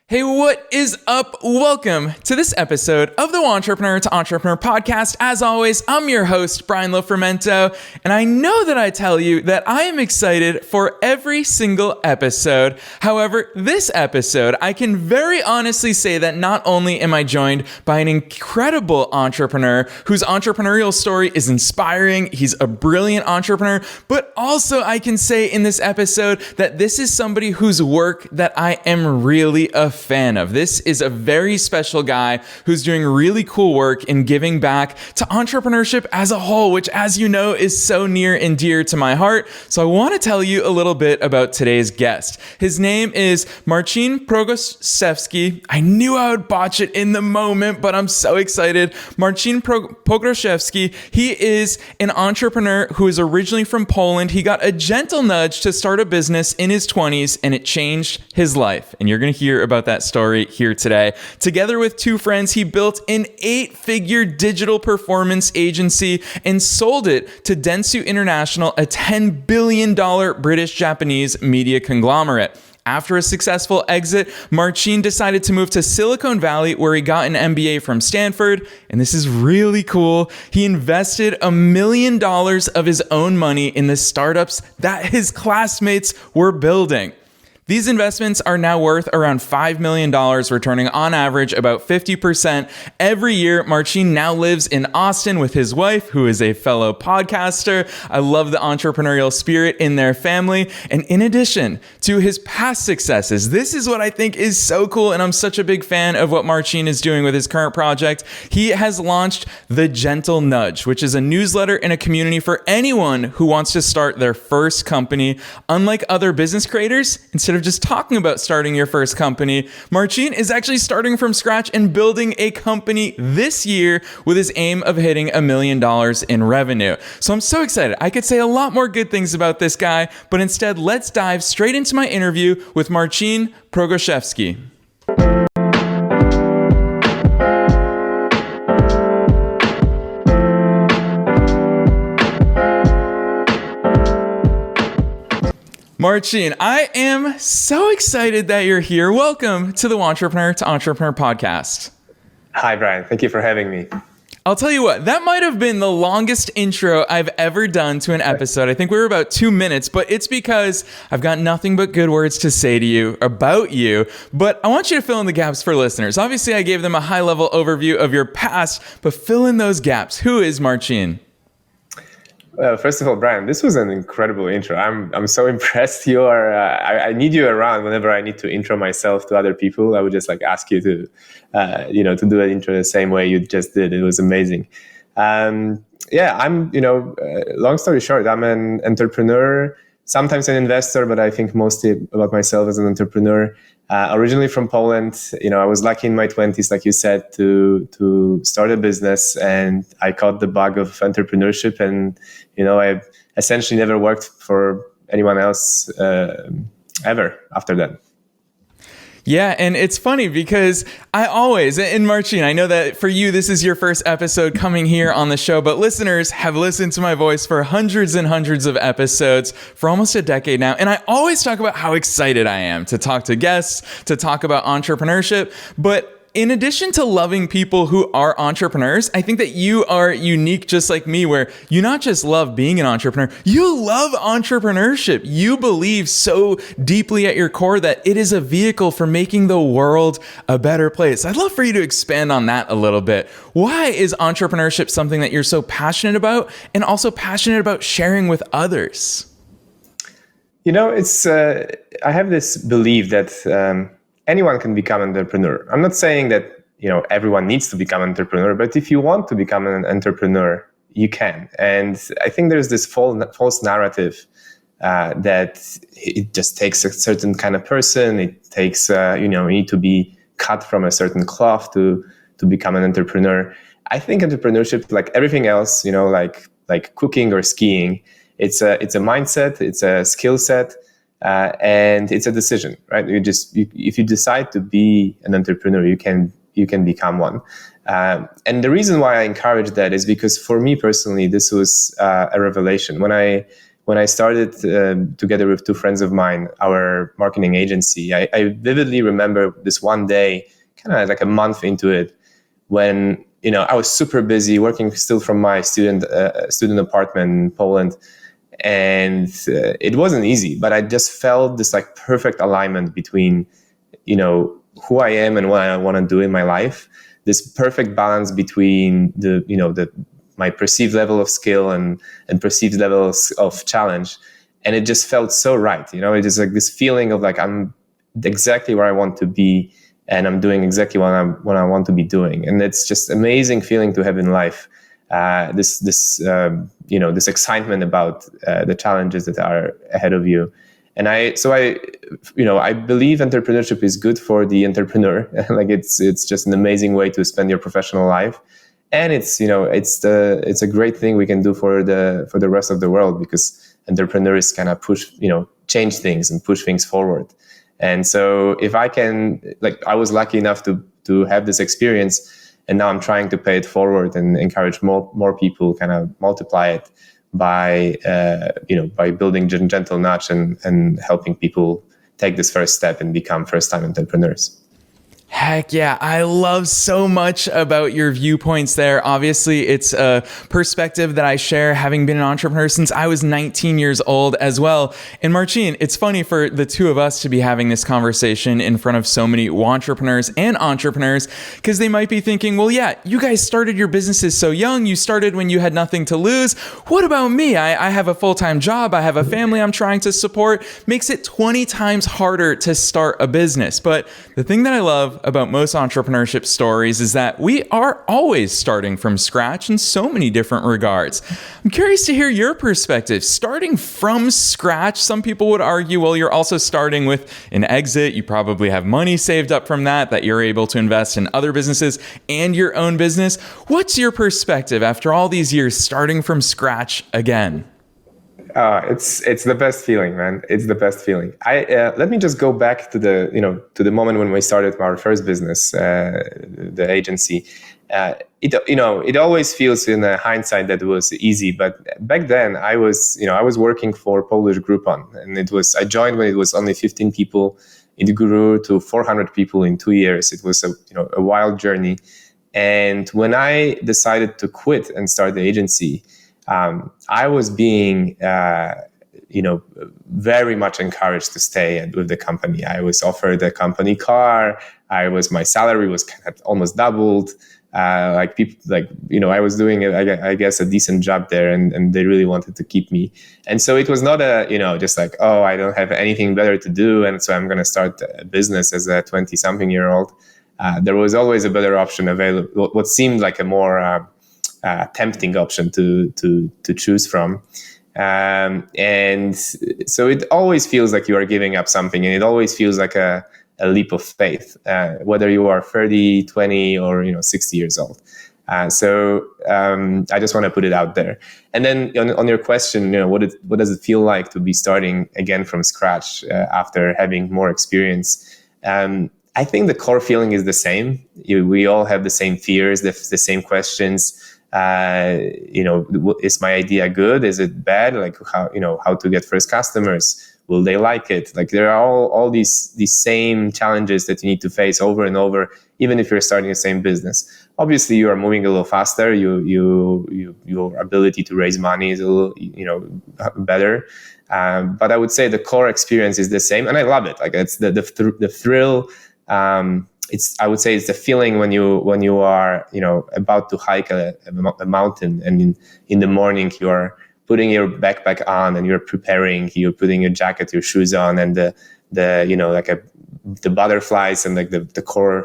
Hey, what is up? Welcome to this episode of the Entrepreneur to Entrepreneur podcast. As always, I'm your host, Brian Lofermento, and I know that I tell you that I am excited for every single episode. However, this episode, I can very honestly say that not only am I joined by an incredible entrepreneur whose entrepreneurial story is inspiring, he's a brilliant entrepreneur, but also I can say in this episode that this is somebody whose work that I am really a fan of. This is a very special guy who's doing really cool work in giving back to entrepreneurship as a whole, which, as you know, is so near and dear to my heart. So I want to tell you a little bit about today's guest. His name is Marcin Pogroszewski. I knew I would botch it in the moment, but I'm so excited. Marcin Pogroszewski, he is an entrepreneur who is originally from Poland. He got a gentle nudge to start a business in his 20s, and it changed his life. And you're going to hear about that story here today. Together with two friends, he built an 8-figure digital performance agency and sold it to Dentsu International, a $10 billion British-Japanese media conglomerate. After a successful exit, Marcin decided to move to Silicon Valley, where he got an MBA from Stanford. And this is really cool. He invested $1 million of his own money in the startups that his classmates were building. These investments are now worth around $5 million, returning on average about 50% every year. Marcin now lives in Austin with his wife, who is a fellow podcaster. I love the entrepreneurial spirit in their family. And in addition to his past successes, this is what I think is so cool, and I'm such a big fan of what Marcin is doing with his current project. He has launched The Gentle Nudge, which is a newsletter and a community for anyone who wants to start their first company. Unlike other business creators, instead of just talking about starting your first company, Marcin is actually starting from scratch and building a company this year with his aim of hitting $1 million in revenue. So I'm so excited. I could say a lot more good things about this guy, but instead, let's dive straight into my interview with Marcin Pogroszewski. Marcin, I am so excited that you're here. Welcome to the Entrepreneur to Entrepreneur podcast. Hi, Brian. Thank you for having me. I'll tell you what, that might have been the longest intro I've ever done to an episode. I think we were about 2 minutes, but it's because I've got nothing but good words to say to you about you. But I want you to fill in the gaps for listeners. Obviously, I gave them a high-level overview of your past, but fill in those gaps. Who is Marcin? Well, first of all, Brian, this was an incredible intro. I'm so impressed. You are. I need you around whenever I need to intro myself to other people. I would just ask you to, to do an intro the same way you just did. It was amazing. I'm. Long story short, I'm an entrepreneur, sometimes an investor, but I think mostly about myself as an entrepreneur. Originally from Poland, I was lucky in my 20s, like you said, to start a business, and I caught the bug of entrepreneurship, and I essentially never worked for anyone else ever after that. Yeah, and it's funny because and Marcin, I know that for you, this is your first episode coming here on the show, but listeners have listened to my voice for hundreds and hundreds of episodes for almost a decade now. And I always talk about how excited I am to talk to guests, to talk about entrepreneurship. But in addition to loving people who are entrepreneurs, I think that you are unique just like me, where you not just love being an entrepreneur, you love entrepreneurship. You believe so deeply at your core that it is a vehicle for making the world a better place. I'd love for you to expand on that a little bit. Why is entrepreneurship something that you're so passionate about, and also passionate about sharing with others? I have this belief that anyone can become an entrepreneur. I'm not saying that, everyone needs to become an entrepreneur, but if you want to become an entrepreneur, you can. And I think there's this false narrative that it just takes a certain kind of person. It takes, you need to be cut from a certain cloth to become an entrepreneur. I think entrepreneurship, like everything else, like cooking or skiing, it's a mindset, it's a skill set. And it's a decision, right? If you decide to be an entrepreneur, you can become one. And the reason why I encourage that is because for me personally, this was a revelation. When I when I started together with two friends of mine, our marketing agency, I vividly remember this one day, kind of like a month into it, when I was super busy working still from my student apartment in Poland, and it wasn't easy. But I just felt this like perfect alignment between who I am and what I want to do in my life. This perfect balance between my perceived level of skill and perceived levels of challenge, and it just felt so right. It is like this feeling of like I'm exactly where I want to be, and I'm doing exactly what I want to be doing, and it's just amazing feeling to have in life. This excitement about the challenges that are ahead of you, and I believe entrepreneurship is good for the entrepreneur. Like it's just an amazing way to spend your professional life, and it's a great thing we can do for the rest of the world, because entrepreneurs kind of push change things and push things forward. And so if I can, I was lucky enough to have this experience, and now I'm trying to pay it forward and encourage more people, kind of multiply it by building gentle nudge and helping people take this first step and become first-time entrepreneurs. Heck yeah. I love so much about your viewpoints there. Obviously, it's a perspective that I share, having been an entrepreneur since I was 19 years old as well. And Marcin, it's funny for the two of us to be having this conversation in front of so many entrepreneurs and entrepreneurs, because they might be thinking, well, yeah, you guys started your businesses so young. You started when you had nothing to lose. What about me? I have a full-time job. I have a family I'm trying to support. Makes it 20 times harder to start a business. But the thing that I love about most entrepreneurship stories is that we are always starting from scratch in so many different regards. I'm curious to hear your perspective. Starting from scratch, some people would argue, well, you're also starting with an exit. You probably have money saved up from that you're able to invest in other businesses and your own business. What's your perspective after all these years starting from scratch again? It's the best feeling, man. It's the best feeling. Let me just go back to the moment when we started our first business, the agency. It always feels in hindsight that it was easy, but back then I was working for Polish Groupon, and I joined when it was only 15 people. It grew to 400 people in 2 years. It was a wild journey, and when I decided to quit and start the agency, I was being, very much encouraged to stay with the company. I was offered a company car. My salary was kind of almost doubled. I was doing, I guess, a decent job there, and they really wanted to keep me. And so it was not just like, oh, I don't have anything better to do, and so I'm going to start a business as a 20-something-year-old. There was always a better option available, what seemed like a more tempting option to choose from, and so it always feels like you are giving up something, and it always feels like a leap of faith, whether you are 30, 20, or 60 years old. So I just want to put it out there. And then on your question, what does it feel like to be starting again from scratch after having more experience? I think the core feeling is the same. We all have the same fears, the same questions. Is my idea good? Is it bad? Like how to get first customers? Will they like it? Like there are all these same challenges that you need to face over and over, even if you're starting the same business. Obviously, you are moving a little faster. Your ability to raise money is a little better. But I would say the core experience is the same, and I love it. Like it's the thrill. I would say it's the feeling when you are about to hike a mountain, and in the morning you are putting your backpack on and you're putting your jacket, your shoes on, and the butterflies and like the core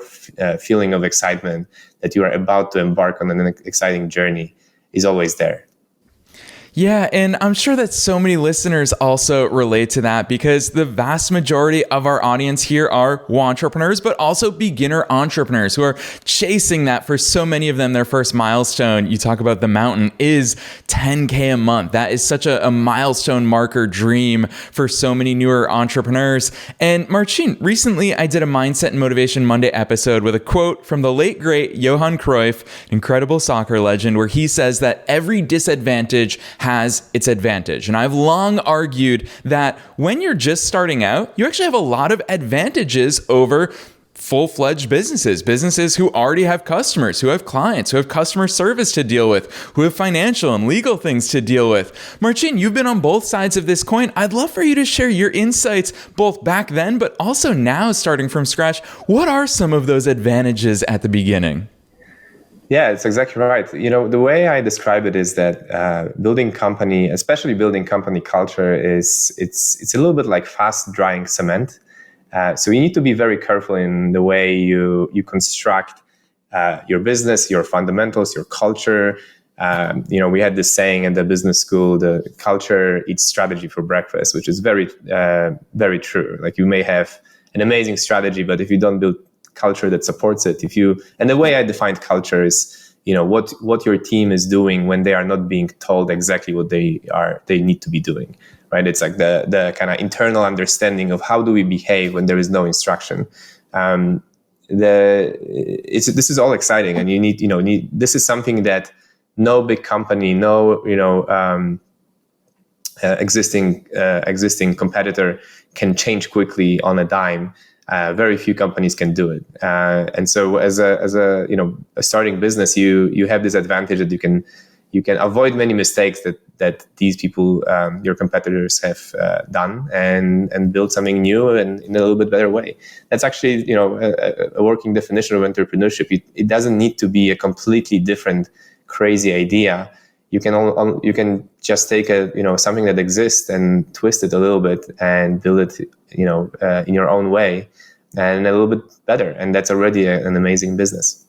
feeling of excitement that you are about to embark on an exciting journey is always there. Yeah, and I'm sure that so many listeners also relate to that, because the vast majority of our audience here are entrepreneurs, but also beginner entrepreneurs who are chasing that. For so many of them, their first milestone, you talk about the mountain, is 10K a month. That is such a milestone marker dream for so many newer entrepreneurs. And Marcin, recently I did a Mindset and Motivation Monday episode with a quote from the late, great Johan Cruyff, incredible soccer legend, where he says that every disadvantage has its advantage. And I've long argued that when you're just starting out, you actually have a lot of advantages over full-fledged businesses who already have customers, who have clients, who have customer service to deal with, who have financial and legal things to deal with. Marcin, you've been on both sides of this coin. I'd love for you to share your insights both back then, but also now starting from scratch. What are some of those advantages at the beginning? Yeah, it's exactly right. The way I describe it is that building company, especially building company culture, it's a little bit like fast drying cement. So you need to be very careful in the way you construct your business, your fundamentals, your culture. We had this saying at the business school: the culture eats strategy for breakfast, which is very, very true. Like, you may have an amazing strategy, but if you don't build culture that supports it, and the way I defined culture is, what your team is doing when they are not being told exactly what they need to be doing. Right? It's like the kind of internal understanding of how do we behave when there is no instruction. This is all exciting, and you need this is something that no big company, no existing competitor can change quickly on a dime. Very few companies can do it, and so as a starting business, you have this advantage that you can avoid many mistakes that these people, your competitors, have done, and build something new and in a little bit better way. That's actually a working definition of entrepreneurship. It doesn't need to be a completely different, crazy idea. You can just take something that exists and twist it a little bit and build it in your own way and a little bit better, and that's already an amazing business.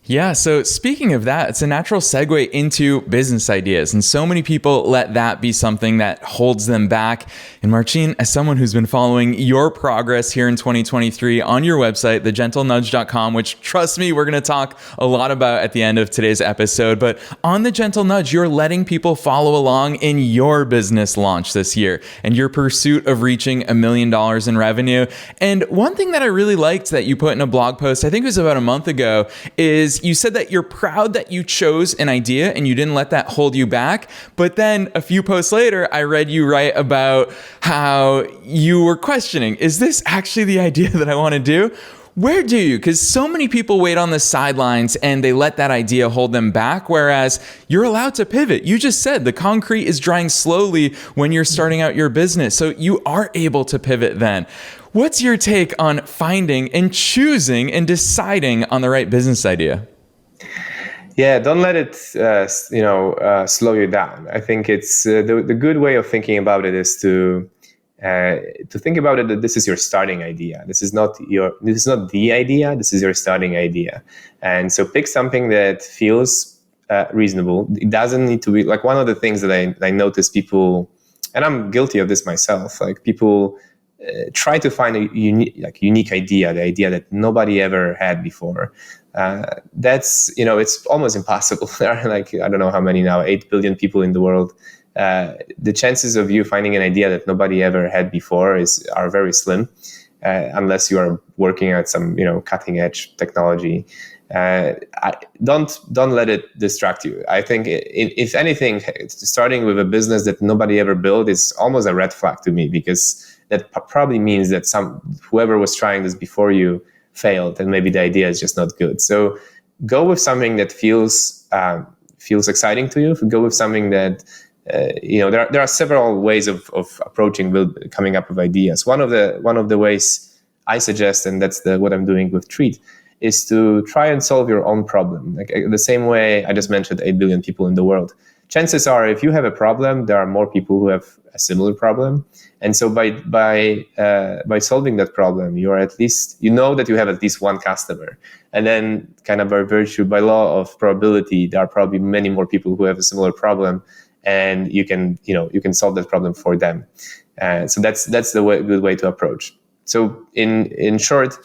Yeah, so speaking of that, it's a natural segue into business ideas. And so many people let that be something that holds them back. And Marcin, as someone who's been following your progress here in 2023 on your website, thegentlenudge.com, which, trust me, we're going to talk a lot about at the end of today's episode. But on The Gentle Nudge, you're letting people follow along in your business launch this year and your pursuit of reaching $1 million in revenue. And one thing that I really liked that you put in a blog post, I think it was about a month ago, is you said that you're proud that you chose an idea and you didn't let that hold you back. But then a few posts later, I read you write about how you were questioning, is this actually the idea that I want to do? Where do you? Because so many people wait on the sidelines and they let that idea hold them back, whereas you're allowed to pivot. You just said the concrete is drying slowly when you're starting out your business. So you are able to pivot then. What's your take on finding and choosing and deciding on the right business idea? Yeah, don't let it slow you down. I think it's the good way of thinking about it is to think about it that this is your starting idea. This is not the idea. This is your starting idea, and so pick something that feels reasonable. It doesn't need to be like one of the things that I notice people, and I'm guilty of this myself. Like, people try to find a unique idea, the idea that nobody ever had before. That's it's almost impossible. There are I don't know how many now, 8 billion people in the world. The chances of you finding an idea that nobody ever had before are very slim, unless you are working at some cutting edge technology. Don't let it distract you. I think if anything, starting with a business that nobody ever built is almost a red flag to me, because that probably means that whoever was trying this before you failed, and maybe the idea is just not good. So go with something that feels exciting to you. Go with something that there are several ways of approaching coming up with ideas. One of the ways I suggest, and that's what I'm doing with Treat, is to try and solve your own problem. Like the same way I just mentioned, 8 billion people in the world. Chances are, if you have a problem, there are more people who have a similar problem. And so by solving that problem, you are that you have at least one customer. And then, kind of by law of probability, there are probably many more people who have a similar problem, and you can solve that problem for them. So that's the good way to approach. So in short,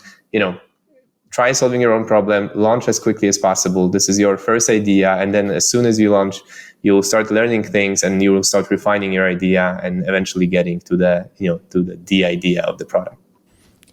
try solving your own problem, launch as quickly as possible. This is your first idea. And then as soon as you launch, you'll start learning things, and you will start refining your idea and eventually getting to the idea of the product.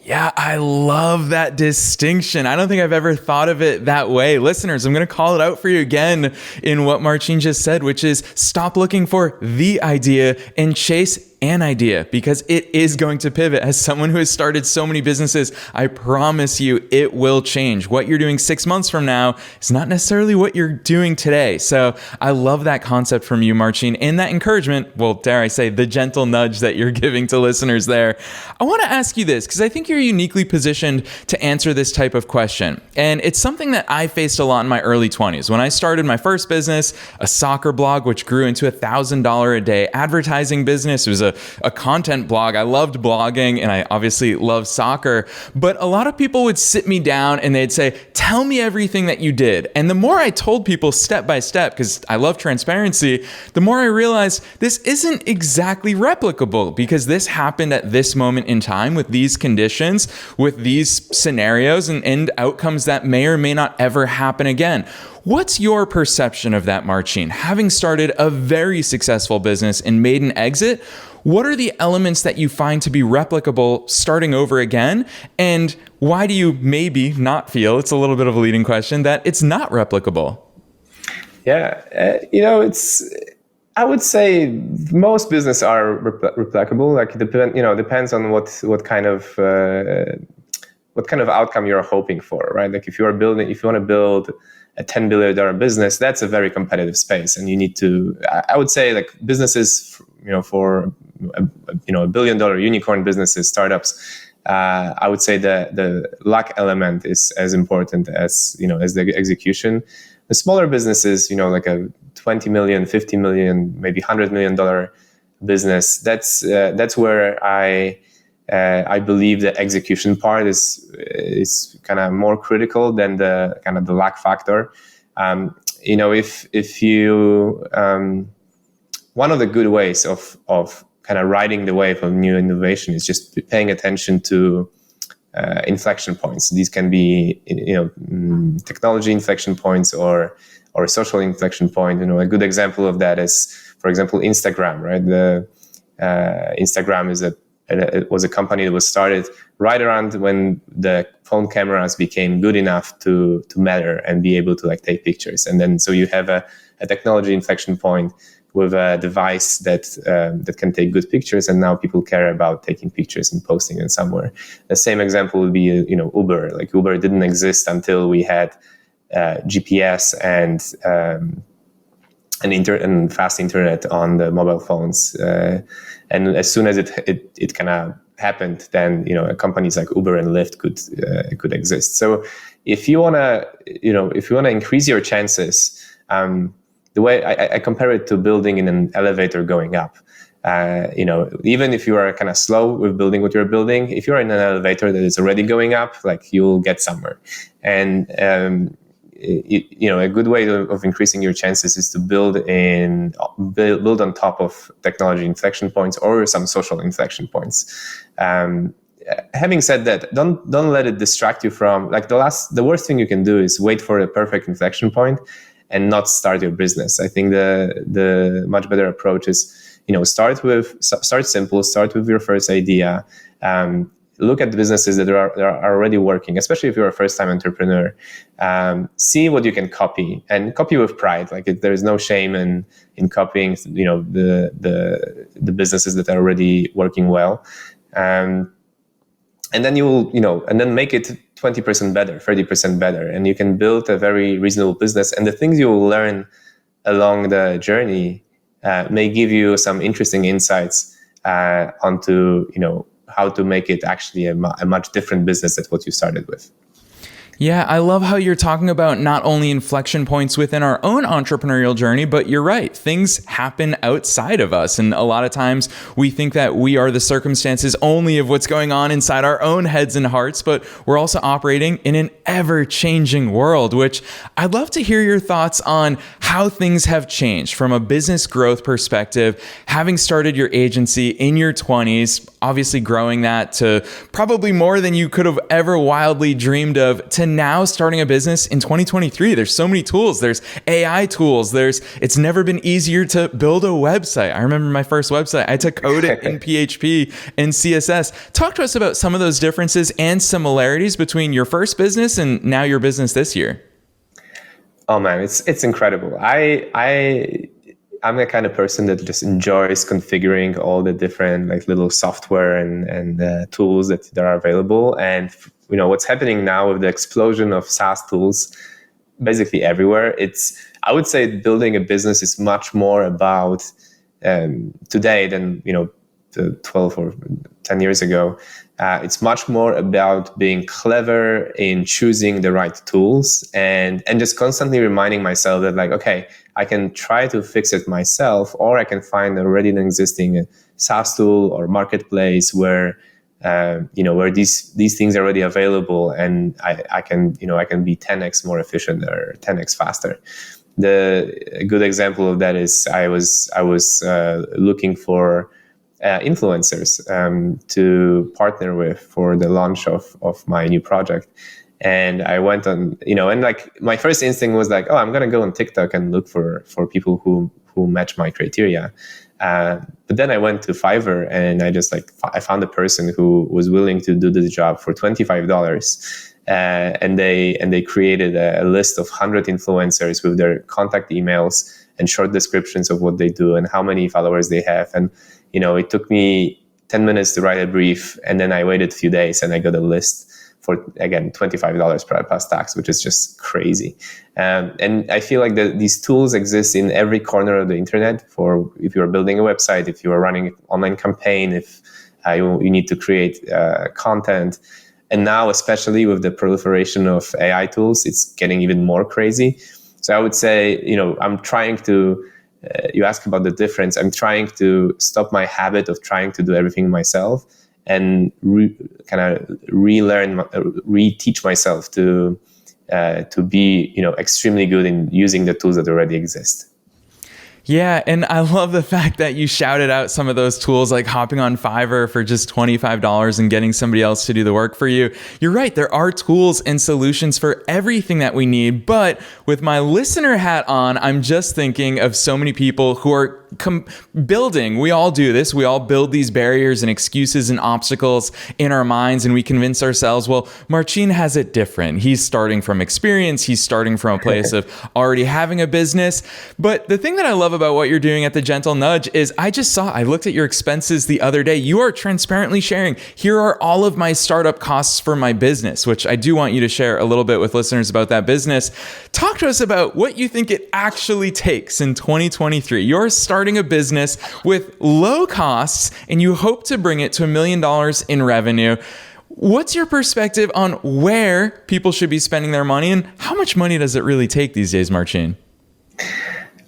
Yeah, I love that distinction. I don't think I've ever thought of it that way. Listeners, I'm going to call it out for you again in what Marcin just said, which is stop looking for the idea and chase an idea, because it is going to pivot. As someone who has started so many businesses, I promise you it will change. What you're doing 6 months from now is not necessarily what you're doing today. So I love that concept from you, Marcin, and that encouragement, well, dare I say, the gentle nudge that you're giving to listeners there. I want to ask you this, because I think you're uniquely positioned to answer this type of question. And it's something that I faced a lot in my early 20s. When I started my first business, a soccer blog, which grew into $1,000 a day advertising business. It was a content blog. I loved blogging, and I obviously love soccer. But a lot of people would sit me down and they'd say, tell me everything that you did. And the more I told people step by step, because I love transparency, the more I realized this isn't exactly replicable, because this happened at this moment in time with these conditions, with these scenarios and outcomes that may or may not ever happen again. What's your perception of that, Marcin? Having started a very successful business and made an exit, what are the elements that you find to be replicable starting over again? And why do you maybe not feel, it's a little bit of a leading question, that it's not replicable? Yeah, I would say most business are replicable. Like it depends on what kind of outcome you're hoping for, right? Like if you want to build a $10 billion business, that's a very competitive space, and you need to. I would say like businesses, for $1 billion unicorn businesses, startups. I would say the luck element is as important as the execution. The smaller businesses, like a 20 million, 50 million, maybe $100 million business. That's where I believe the execution part is kind of more critical than the kind of the luck factor. If you one of the good ways of kind of riding the wave of new innovation is just paying attention to inflection points. These can be technology inflection points or social inflection point. A good example of that is, for example, Instagram. Right, Instagram was a company that was started right around when the phone cameras became good enough to matter and be able to take pictures. And then so you have a technology inflection point with a device that can take good pictures, and now people care about taking pictures and posting them somewhere. The same example would be Uber. Like Uber didn't exist until we had GPS and fast internet on the mobile phones. And as soon as it kind of happened, then companies like Uber and Lyft could exist. So if you wanna increase your chances, the way I compare it to building in an elevator going up. Even if you are kind of slow with building what you're building, if you're in an elevator that is already going up, you'll get somewhere. And a good way of increasing your chances is to build on top of technology inflection points or some social inflection points. Having said that, don't let it distract you from the worst thing you can do is wait for a perfect inflection point and not start your business. I think the much better approach is start simple, start with your first idea. Look at the businesses that are already working, especially if you're a first-time entrepreneur. See what you can copy, and copy with pride. There is no shame in copying, the businesses that are already working well. And then and then make it 20% better, 30% better, and you can build a very reasonable business. And the things you will learn along the journey may give you some interesting insights onto how to make it actually a much different business than what you started with. Yeah, I love how you're talking about not only inflection points within our own entrepreneurial journey, but you're right. Things happen outside of us. And a lot of times we think that we are the circumstances only of what's going on inside our own heads and hearts, but we're also operating in an ever-changing world, which I'd love to hear your thoughts on how things have changed from a business growth perspective, having started your agency in your 20s, obviously growing that to probably more than you could have ever wildly dreamed of, to now starting a business in 2023. There's so many tools. There's AI tools. It's never been easier to build a website. I remember my first website. I had to code it in PHP and CSS. Talk to us about some of those differences and similarities between your first business and now your business this year. Oh man, it's incredible. I'm the kind of person that just enjoys configuring all the different like little software and tools that are available. And what's happening now with the explosion of SaaS tools, basically everywhere. I would say building a business is much more about today than 12 or 10 years ago. It's much more about being clever in choosing the right tools and just constantly reminding myself that like, okay, I can try to fix it myself, or I can find already an existing SaaS tool or marketplace where where these things are already available, and I can be 10x more efficient or 10x faster. A good example of that is I was looking for influencers to partner with for the launch of my new project. And I went on, and like my first instinct was like, oh, I'm going to go on TikTok and look for people who match my criteria. But then I went to Fiverr and I found a person who was willing to do the job for $25. And they created a list of 100 influencers with their contact emails and short descriptions of what they do and how many followers they have. And, it took me 10 minutes to write a brief, and then I waited a few days and I got a list for, again, $25 plus tax, which is just crazy. And I feel like these tools exist in every corner of the internet for if you're building a website, if you are running an online campaign, if you need to create content. And now, especially with the proliferation of AI tools, it's getting even more crazy. So I would say, I'm trying to, you ask about the difference, I'm trying to stop my habit of trying to do everything myself and reteach myself to be extremely good in using the tools that already exist. Yeah, and I love the fact that you shouted out some of those tools, like hopping on Fiverr for just $25 and getting somebody else to do the work for you. You're right, there are tools and solutions for everything that we need, but with my listener hat on, I'm just thinking of so many people who are building. We all do this. We all build these barriers and excuses and obstacles in our minds, and we convince ourselves, well, Marcin has it different. He's starting from experience. He's starting from a place of already having a business. But the thing that I love about what you're doing at The Gentle Nudge is I looked at your expenses the other day. You are transparently sharing, here are all of my startup costs for my business, which I do want you to share a little bit with listeners about that business. Talk to us about what you think it actually takes in 2023. You're starting a business with low costs and you hope to bring it to $1 million in revenue. What's your perspective on where people should be spending their money, and how much money does it really take these days, Marcin?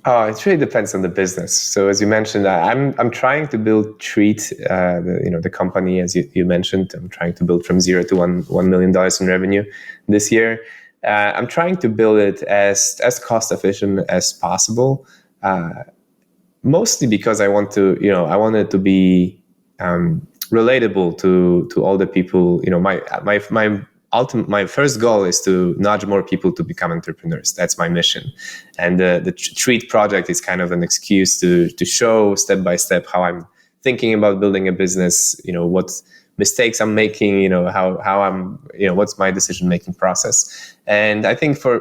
It really depends on the business. So as you mentioned, I'm trying to build Treat, the company, as you mentioned. I'm trying to build from zero to $1 million in revenue this year. I'm trying to build it as cost efficient as possible. Mostly because I want it to be relatable to all the people. My first goal is to nudge more people to become entrepreneurs. That's my mission, and the Treat project is kind of an excuse to show step by step how I'm thinking about building a business. What mistakes I'm making. How I'm. What's my decision making process. And I think I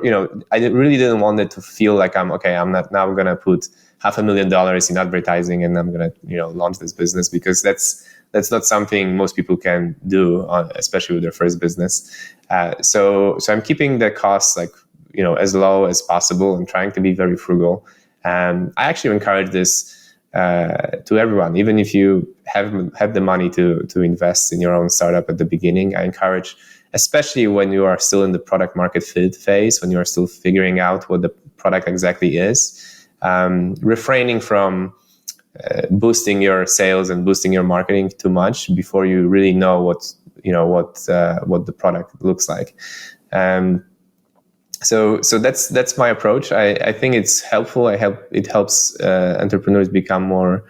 really didn't want it to feel like I'm going to put $500,000 in advertising and I'm going to launch this business, because that's not something most people can do, especially with their first business. So I'm keeping the costs as low as possible and trying to be very frugal. I actually encourage this to everyone, even if you have the money to invest in your own startup at the beginning. I encourage, especially when you are still in the product market fit phase, when you are still figuring out what the product exactly is. Refraining from boosting your sales and boosting your marketing too much before you really know what the product looks like. So that's my approach. I think it's helpful. It helps entrepreneurs become more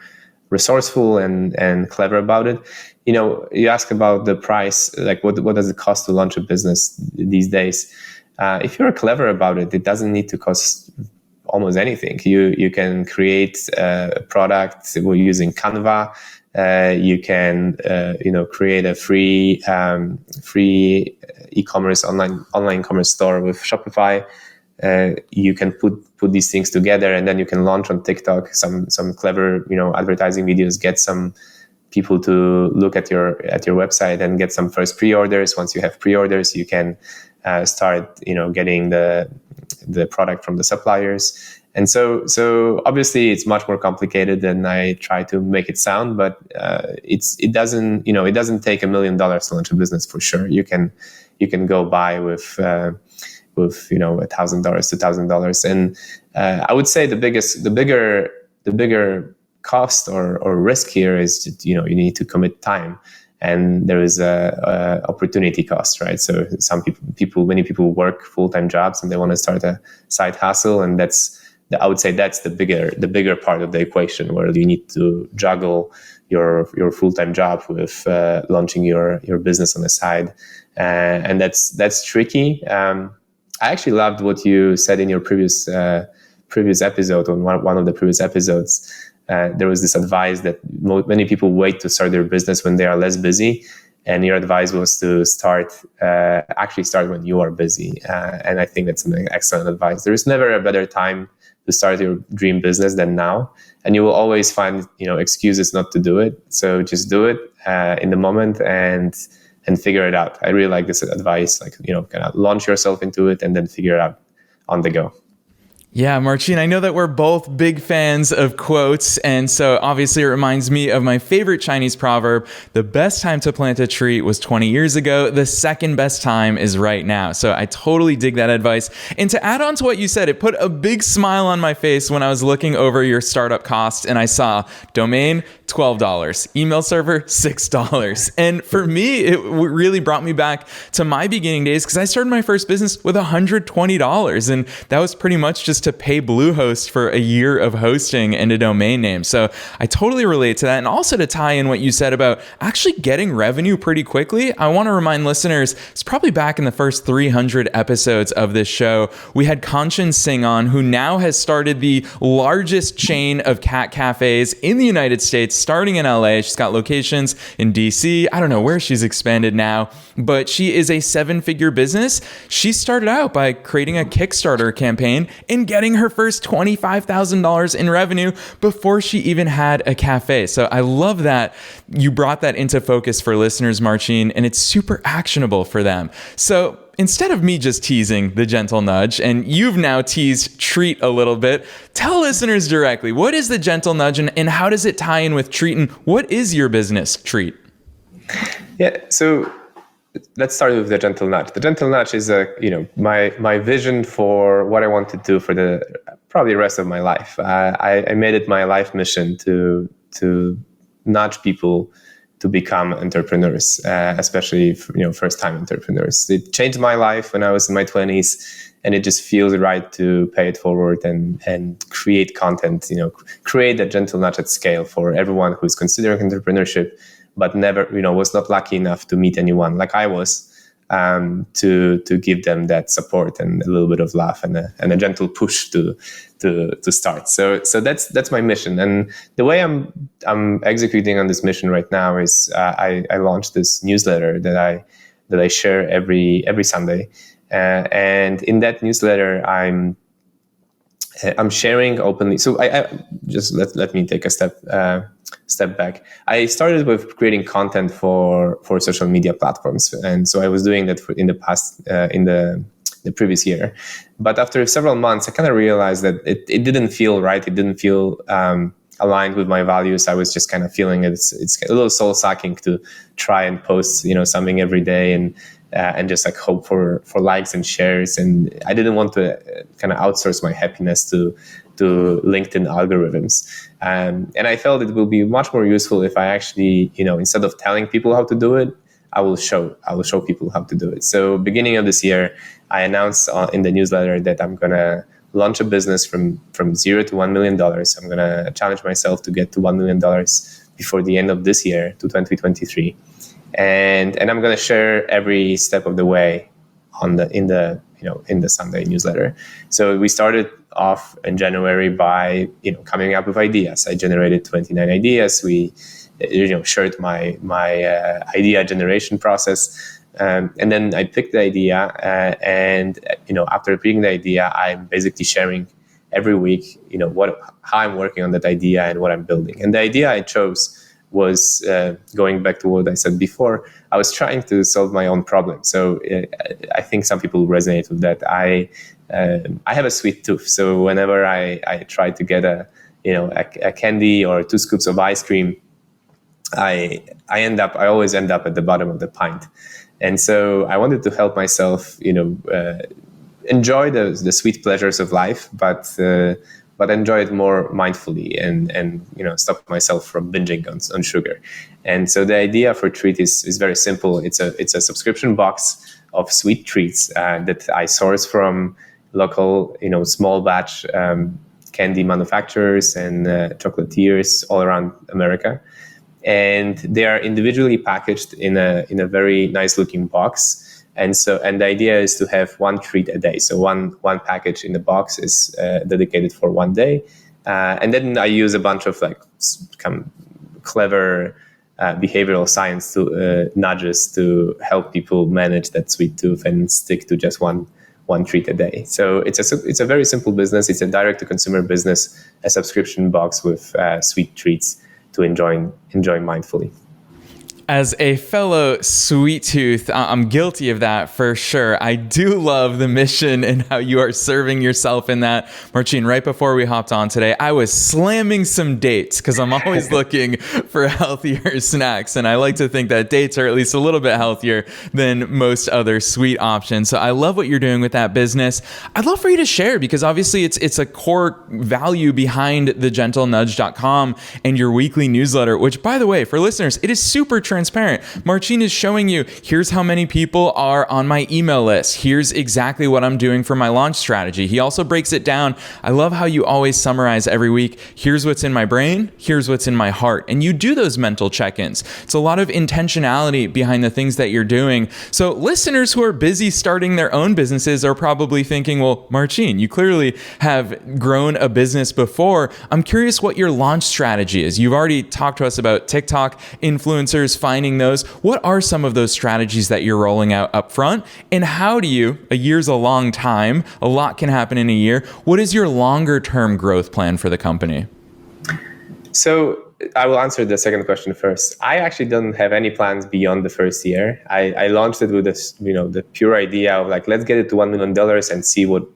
resourceful and clever about it. you ask about the price, like what does it cost to launch a business these days? If you're clever about it, it doesn't need to cost almost anything. You can create a product using Canva. You can create a free e-commerce online commerce store with Shopify. You can put these things together, and then you can launch on TikTok some clever advertising videos, get some people to look at your website and get some first pre-orders. Once you have pre-orders, you can start getting the product from the suppliers. And so obviously it's much more complicated than I try to make it sound, but it doesn't take $1 million to launch a business for sure. You can go by with $1,000, $2,000, and I would say the bigger cost or risk here is that, you need to commit time, and there is a opportunity cost, right? So many people work full-time jobs and they want to start a side hustle, and I would say that's the bigger part of the equation, where you need to juggle your full-time job with launching your business on the side, and that's tricky. I actually loved what you said in your previous episode. On one of the previous episodes, there was this advice that many people wait to start their business when they are less busy, and your advice was to start when you are busy. And I think that's an excellent advice. There is never a better time to start your dream business than now, and you will always find excuses not to do it. So just do it in the moment and figure it out. I really like this advice, kind of launch yourself into it and then figure it out on the go. Yeah, Marcin, I know that we're both big fans of quotes, and so obviously it reminds me of my favorite Chinese proverb: the best time to plant a tree was 20 years ago. The second best time is right now. So I totally dig that advice. And to add on to what you said, it put a big smile on my face when I was looking over your startup cost and I saw domain, $12, email server, $6. And for me, it really brought me back to my beginning days, because I started my first business with $120, and that was pretty much just to pay Bluehost for a year of hosting and a domain name. So I totally relate to that. And also, to tie in what you said about actually getting revenue pretty quickly, I want to remind listeners, it's probably back in the first 300 episodes of this show, we had Kanchan Singh on, who now has started the largest chain of cat cafes in the United States, starting in LA. She's got locations in DC. I don't know where she's expanded now, but she is a 7-figure business. She started out by creating a Kickstarter campaign and getting her first $25,000 in revenue before she even had a cafe. So I love that you brought that into focus for listeners, Marcin, and it's super actionable for them. So instead of me just teasing the gentle nudge, and you've now teased Treat a little bit, tell listeners directly, what is the gentle nudge and how does it tie in with Treat, and what is your business, Treat? Yeah, so let's start with the gentle nudge. The gentle nudge is my vision for what I want to do for the probably rest of my life. I made it my life mission to nudge people to become entrepreneurs, especially first-time entrepreneurs. It changed my life when I was in my 20s, and it just feels right to pay it forward and create content. Create a gentle nudge at scale for everyone who's considering entrepreneurship, but never, was not lucky enough to meet anyone like I was, to give them that support and a little bit of love and a gentle push to start. So that's my mission. And the way I'm executing on this mission right now is I launched this newsletter that I share every Sunday, and in that newsletter I'm sharing openly. So I just let me take a step back. I started with creating content for social media platforms, and so I was doing that in the past, in the previous year. But after several months, I kind of realized that it didn't feel right. It didn't feel aligned with my values. I was just kind of feeling it's a little soul sucking to try and post something every day and just like hope for likes and shares. And I didn't want to kind of outsource my happiness to LinkedIn algorithms. And I felt it will be much more useful if I actually, instead of telling people how to do it, I will show people how to do it. So beginning of this year, I announced in the newsletter that I'm going to launch a business from $0 to $1 million. I'm going to challenge myself to get to $1 million before the end of this year to 2023. And I'm going to share every step of the way in the Sunday newsletter. So we started off in January by coming up with ideas. I generated 29 ideas. We shared my idea generation process, and then I picked the idea. And after picking the idea, I'm basically sharing every week how I'm working on that idea and what I'm building. And the idea I chose was going back to what I said before. I was trying to solve my own problem. So I think some people resonate with that. I have a sweet tooth, so whenever I try to get a candy or 2 scoops of ice cream, I always end up at the bottom of the pint. And so I wanted to help myself, enjoy the sweet pleasures of life, but enjoy it more mindfully and stop myself from binging on sugar. And so the idea for Treat is very simple. It's a subscription box of sweet treats that I source from local, small batch candy manufacturers and chocolatiers all around America. And they are individually packaged in a very nice looking box. And the idea is to have one treat a day. So one package in the box is dedicated for one day. And then I use a bunch of clever behavioral science nudges to help people manage that sweet tooth and stick to just one treat a day. So it's a very simple business. It's a direct to consumer business, a subscription box with sweet treats to enjoy mindfully. As a fellow sweet tooth, I'm guilty of that for sure. I do love the mission and how you are serving yourself in that. Marcin, right before we hopped on today, I was slamming some dates because I'm always looking for healthier snacks. And I like to think that dates are at least a little bit healthier than most other sweet options. So I love what you're doing with that business. I'd love for you to share, because obviously it's a core value behind thegentlenudge.com and your weekly newsletter, which, by the way, for listeners, it is super transparent. Marcin is showing you, here's how many people are on my email list. Here's exactly what I'm doing for my launch strategy. He also breaks it down. I love how you always summarize every week. Here's what's in my brain. Here's what's in my heart. And you do those mental check-ins. It's a lot of intentionality behind the things that you're doing. So listeners who are busy starting their own businesses are probably thinking, well, Marcin, you clearly have grown a business before. I'm curious what your launch strategy is. You've already talked to us about TikTok, influencers, finding those. What are some of those strategies that you're rolling out up front? And how do you, a year's a long time, a lot can happen in a year. What is your longer term growth plan for the company? So I will answer the second question first. I actually don't have any plans beyond the first year. I launched it with this, the pure idea of let's get it to $1 million and see what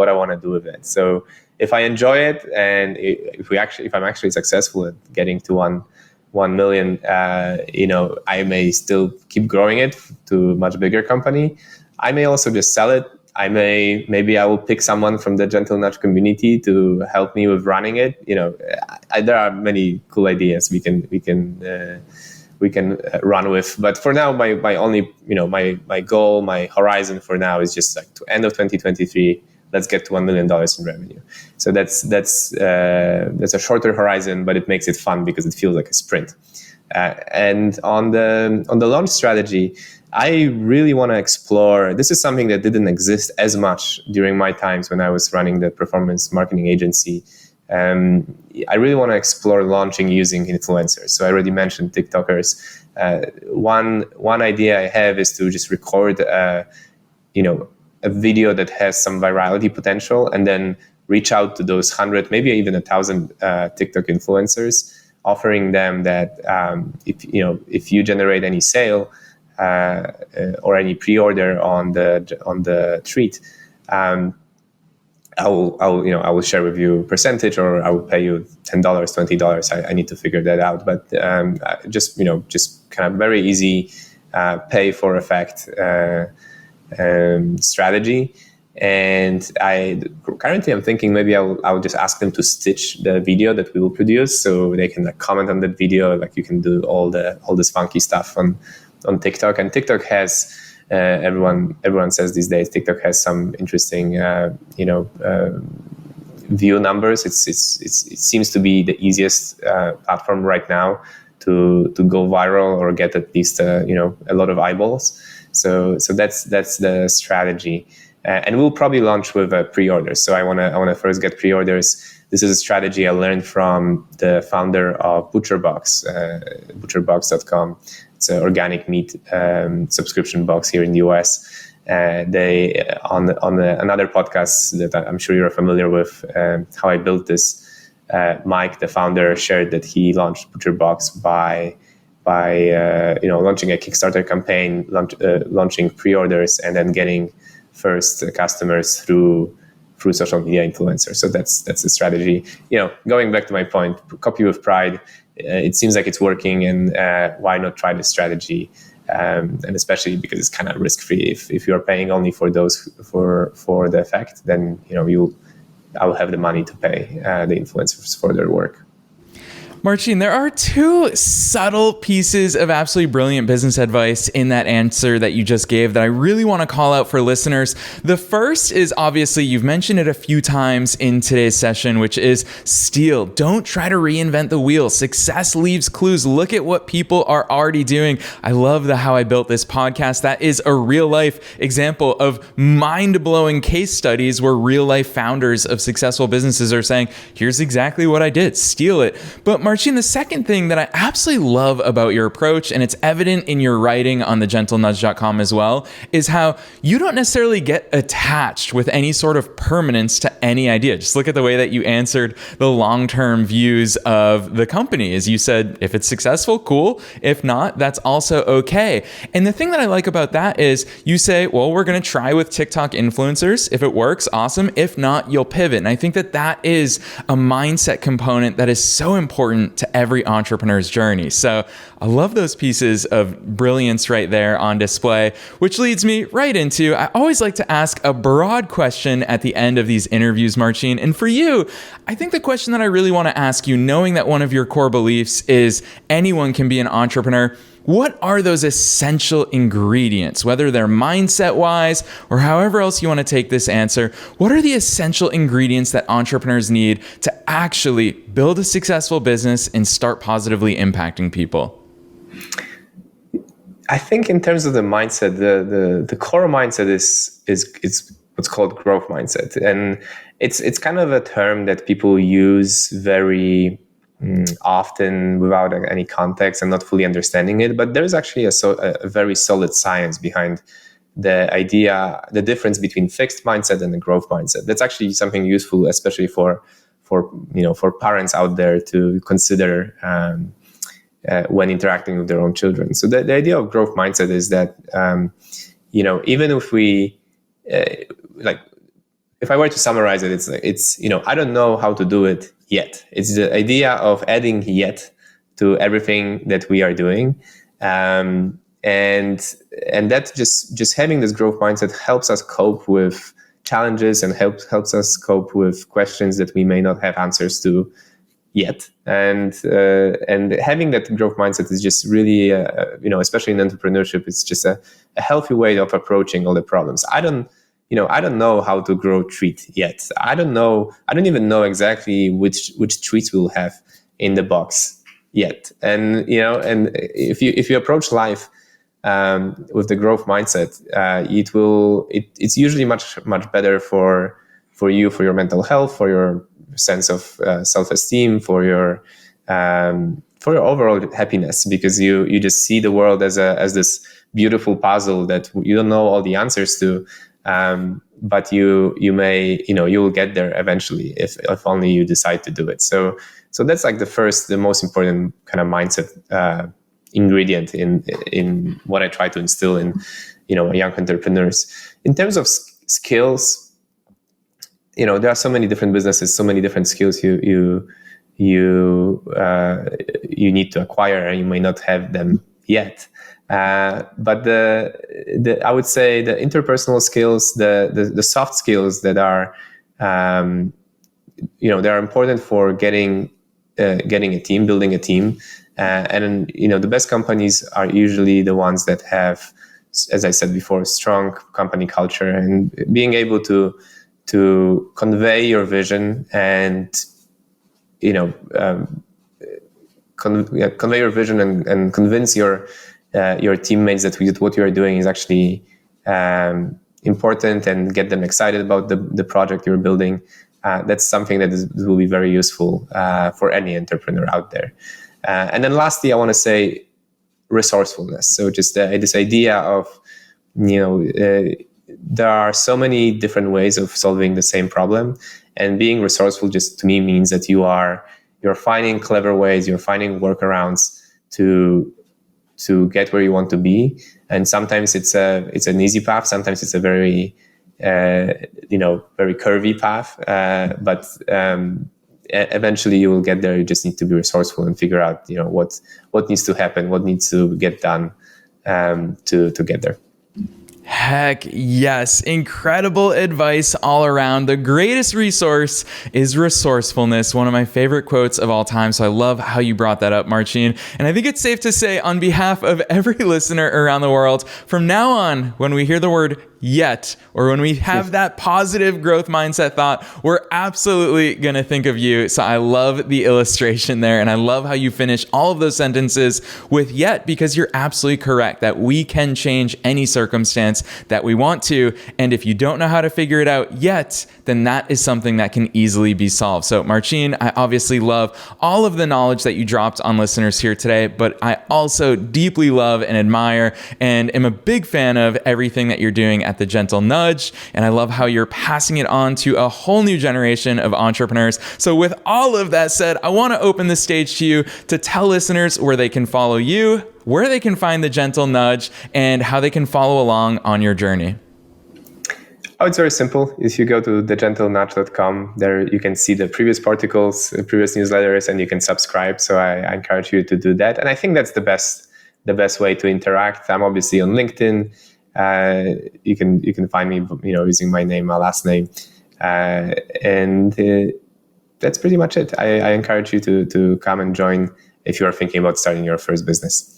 I want to do with it. So if I enjoy it, and if I'm actually successful at getting to 1 million, I may still keep growing it to a much bigger company. I may also just sell it. Maybe I will pick someone from the Gentle Nudge community to help me with running it. There are many cool ideas we can run with. But for now, my only, my goal, my horizon for now is just to end of 2023. Let's get to $1 million in revenue. So that's a shorter horizon, but it makes it fun because it feels like a sprint. And on the launch strategy, I really want to explore. This is something that didn't exist as much during my times when I was running the performance marketing agency. I really want to explore launching using influencers. So I already mentioned TikTokers. One idea I have is to just record a video that has some virality potential, and then reach out to those 100, maybe even 1,000 TikTok influencers, offering them that if you generate any sale or any pre-order on the treat, I will share with you a percentage, or I will pay you $10, $20. I need to figure that out, but just kind of very easy pay for effect strategy. And currently I'm thinking maybe I'll just ask them to stitch the video that we will produce, so they can comment on that video. You can do all this funky stuff on TikTok. And TikTok has everyone says these days TikTok has some interesting view numbers. It seems to be the easiest platform right now to go viral or get at least a lot of eyeballs. So that's the strategy, and we'll probably launch with pre-orders. So I want to first get pre-orders. This is a strategy I learned from the founder of ButcherBox, butcherbox.com. It's an organic meat subscription box here in the US. They on another podcast that I'm sure you're familiar with, How I Built This. Mike, the founder, shared that he launched ButcherBox by launching a Kickstarter campaign, launching pre-orders, and then getting first customers through social media influencers. So that's the strategy. Going back to my point, copy with pride. It seems like it's working, and why not try this strategy? And especially because it's kind of risk-free. If you're paying only for the effect, then I'll have the money to pay the influencers for their work. Marcin, there are two subtle pieces of absolutely brilliant business advice in that answer that you just gave that I really want to call out for listeners. The first is, obviously, you've mentioned it a few times in today's session, which is steal. Don't try to reinvent the wheel. Success leaves clues. Look at what people are already doing. I love the How I Built This podcast. That is a real life example of mind-blowing case studies where real life founders of successful businesses are saying, here's exactly what I did. Steal it. But Marcin, the second thing that I absolutely love about your approach, and it's evident in your writing on thegentlenudge.com as well, is how you don't necessarily get attached with any sort of permanence to any idea. Just look at the way that you answered the long-term views of the company. As you said, if it's successful, cool. If not, that's also okay. And the thing that I like about that is you say, well, we're going to try with TikTok influencers. If it works, awesome. If not, you'll pivot. And I think that is a mindset component that is so important to every entrepreneur's journey. So I love those pieces of brilliance right there on display, which leads me right into, I always like to ask a broad question at the end of these interviews, Marcin. And for you, I think the question that I really want to ask you, knowing that one of your core beliefs is anyone can be an entrepreneur, what are those essential ingredients, whether they're mindset-wise or however else you want to take this answer? What are the essential ingredients that entrepreneurs need to actually build a successful business and start positively impacting people? I think in terms of the mindset, the core mindset is what's called growth mindset, and it's kind of a term that people use very often without any context and not fully understanding it. But there's actually a very solid science behind the idea, the difference between fixed mindset and the growth mindset. That's actually something useful, especially for parents out there to consider when interacting with their own children. So the idea of growth mindset is that even if we if I were to summarize it, it's I don't know how to do it yet. It's the idea of adding yet to everything that we are doing, and that just having this growth mindset helps us cope with challenges and helps us cope with questions that we may not have answers to yet. And having that growth mindset is just really especially in entrepreneurship, it's just a healthy way of approaching all the problems. I don't know how to grow treat yet. I don't even know exactly which treats we'll have in the box yet. And if you approach life with the growth mindset, it's usually much better for you, for your mental health, for your sense of self-esteem, for your overall happiness, because you just see the world as this beautiful puzzle that you don't know all the answers to. But you will get there eventually if only you decide to do it. So that's like the most important kind of mindset ingredient in what I try to instill in young entrepreneurs. In terms of skills, there are so many different businesses, so many different skills you need to acquire, and you may not have them yet. But I would say the interpersonal skills, the soft skills that are, they are important for getting a team, building a team, and the best companies are usually the ones that have, as I said before, strong company culture and being able to convey your vision and convey your vision and convince your teammates that what you are doing is actually important, and get them excited about the project you're building. That's something that will be very useful for any entrepreneur out there. And then lastly, I want to say resourcefulness. So just this idea of, there are so many different ways of solving the same problem, and being resourceful just to me means that you're finding clever ways, you're finding workarounds to get where you want to be. And sometimes it's an easy path, sometimes it's a very very curvy path, but eventually you will get there. You just need to be resourceful and figure out what needs to happen, what needs to get done to get there. Heck yes. Incredible advice all around. The greatest resource is resourcefulness. One of my favorite quotes of all time. So I love how you brought that up, Marcin. And I think it's safe to say, on behalf of every listener around the world, from now on, when we hear the word yet, or when we have that positive growth mindset thought, we're absolutely going to think of you. So I love the illustration there. And I love how you finish all of those sentences with yet, because you're absolutely correct that we can change any circumstance that we want to. And if you don't know how to figure it out yet, then that is something that can easily be solved. So Marcin, I obviously love all of the knowledge that you dropped on listeners here today, but I also deeply love and admire and am a big fan of everything that you're doing at the Gentle Nudge. And I love how you're passing it on to a whole new generation of entrepreneurs. So with all of that said, I want to open the stage to you to tell listeners where they can follow you, where they can find the Gentle Nudge, and how they can follow along on your journey. Oh, it's very simple. If you go to thegentlenudge.com, there you can see the previous particles, previous newsletters, and you can subscribe. So I encourage you to do that. And I think that's the best way to interact. I'm obviously on LinkedIn. You can find me, using my name, my last name, and that's pretty much it. I encourage you to come and join if you are thinking about starting your first business.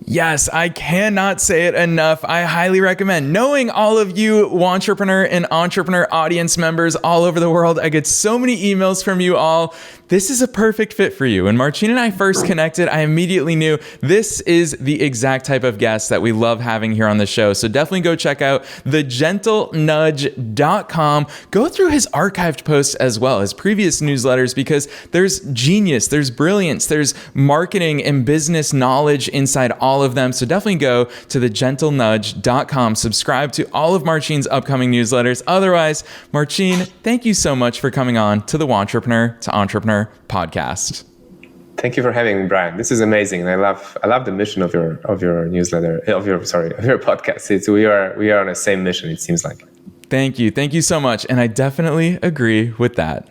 Yes, I cannot say it enough. I highly recommend. Knowing all of you Wantrepreneur and Entrepreneur audience members all over the world, I get so many emails from you all. This is a perfect fit for you. When Marcin and I first connected, I immediately knew this is the exact type of guest that we love having here on the show. So definitely go check out thegentlenudge.com. Go through his archived posts as well as previous newsletters, because there's genius, there's brilliance, there's marketing and business knowledge inside all of them. So definitely go to thegentlenudge.com. Subscribe to all of Marcin's upcoming newsletters. Otherwise, Marcin, thank you so much for coming on to the Wantrepreneur to Entrepreneur podcast. Thank you for having me, Brian. This is amazing. And I love the mission of your newsletter, of your podcast. We are on the same mission, it seems like. Thank you so much. And I definitely agree with that.